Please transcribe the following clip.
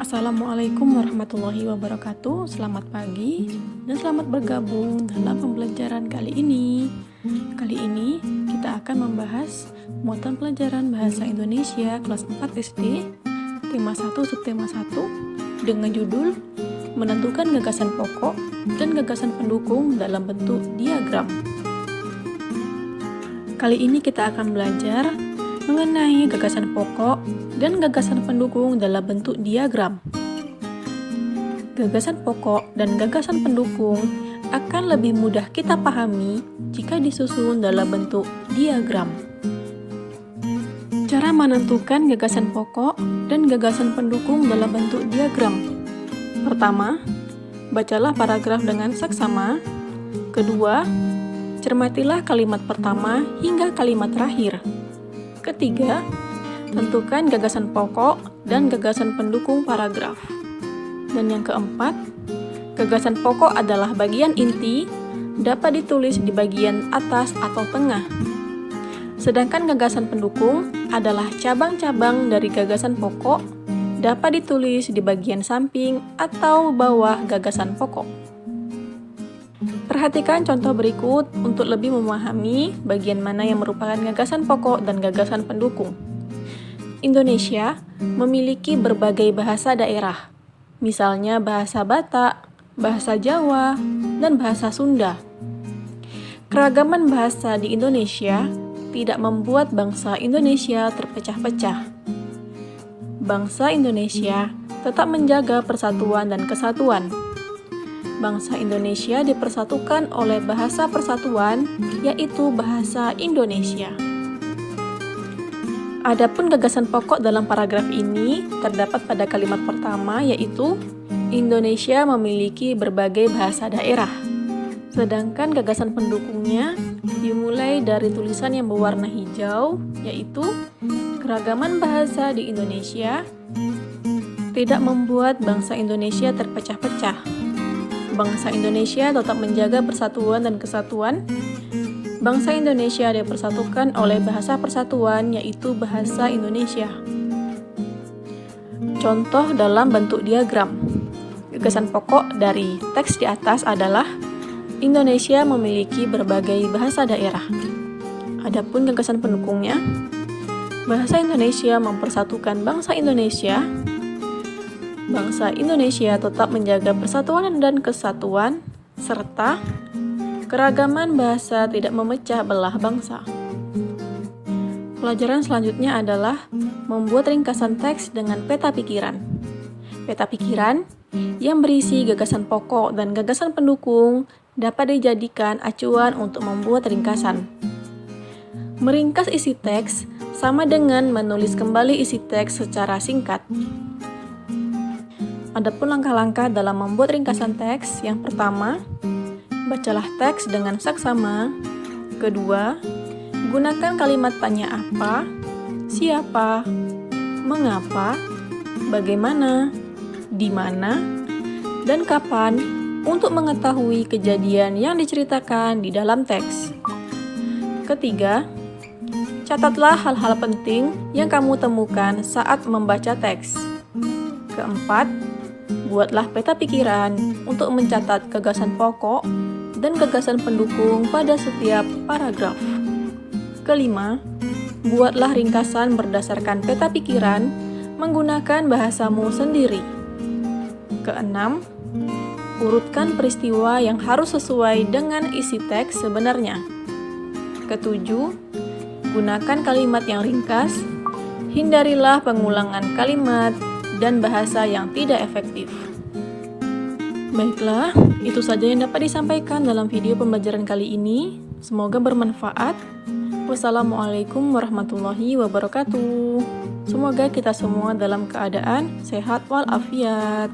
Assalamualaikum warahmatullahi wabarakatuh. Selamat pagi dan selamat bergabung dalam pembelajaran kali ini. Kali ini kita akan membahas muatan pelajaran Bahasa Indonesia kelas 4 SD, tema 1 subtema 1 dengan judul Menentukan gagasan pokok dan gagasan pendukung dalam bentuk diagram. Kali ini kita akan belajar mengenai gagasan pokok dan gagasan pendukung dalam bentuk diagram. Gagasan pokok dan gagasan pendukung akan lebih mudah kita pahami jika disusun dalam bentuk diagram. Cara menentukan gagasan pokok dan gagasan pendukung dalam bentuk diagram. Pertama, bacalah paragraf dengan seksama. Kedua, cermatilah kalimat pertama hingga kalimat terakhir. Ketiga, tentukan gagasan pokok dan gagasan pendukung paragraf. Dan yang keempat, gagasan pokok adalah bagian inti, dapat ditulis di bagian atas atau tengah. Sedangkan gagasan pendukung adalah cabang-cabang dari gagasan pokok, dapat ditulis di bagian samping atau bawah gagasan pokok. Perhatikan contoh berikut untuk lebih memahami bagian mana yang merupakan gagasan pokok dan gagasan pendukung. Indonesia memiliki berbagai bahasa daerah, misalnya bahasa Batak, bahasa Jawa, dan bahasa Sunda. Keragaman bahasa di Indonesia tidak membuat bangsa Indonesia terpecah-pecah. Bangsa Indonesia tetap menjaga persatuan dan kesatuan. Bangsa Indonesia dipersatukan oleh bahasa persatuan, yaitu bahasa Indonesia. Adapun gagasan pokok dalam paragraf ini terdapat pada kalimat pertama, yaitu Indonesia memiliki berbagai bahasa daerah. Sedangkan gagasan pendukungnya dimulai dari tulisan yang berwarna hijau, yaitu keragaman bahasa di Indonesia tidak membuat bangsa Indonesia terpecah-pecah. Bangsa Indonesia tetap menjaga persatuan dan kesatuan. Bangsa Indonesia dipersatukan oleh bahasa persatuan, yaitu bahasa Indonesia. Contoh dalam bentuk diagram. Gagasan pokok dari teks di atas adalah Indonesia memiliki berbagai bahasa daerah. Adapun gagasan pendukungnya, bahasa Indonesia mempersatukan bangsa Indonesia. Bangsa Indonesia tetap menjaga persatuan dan kesatuan, serta keragaman bahasa tidak memecah belah bangsa. Pelajaran selanjutnya adalah membuat ringkasan teks dengan peta pikiran. Peta pikiran yang berisi gagasan pokok dan gagasan pendukung dapat dijadikan acuan untuk membuat ringkasan. Meringkas isi teks sama dengan menulis kembali isi teks secara singkat. Adapun langkah-langkah dalam membuat ringkasan teks, yang pertama, bacalah teks dengan saksama. Kedua, gunakan kalimat tanya apa, siapa, mengapa, bagaimana, di mana, dan kapan untuk mengetahui kejadian yang diceritakan di dalam teks. Ketiga, catatlah hal-hal penting yang kamu temukan saat membaca teks. Keempat, buatlah peta pikiran untuk mencatat gagasan pokok dan gagasan pendukung pada setiap paragraf. Kelima, buatlah ringkasan berdasarkan peta pikiran menggunakan bahasamu sendiri. Keenam, urutkan peristiwa yang harus sesuai dengan isi teks sebenarnya. Ketujuh, gunakan kalimat yang ringkas, hindarilah pengulangan kalimat dan bahasa yang tidak efektif. Baiklah, itu saja yang dapat disampaikan dalam video pembelajaran kali ini. Semoga bermanfaat. Wassalamualaikum warahmatullahi wabarakatuh. Semoga kita semua dalam keadaan sehat walafiat.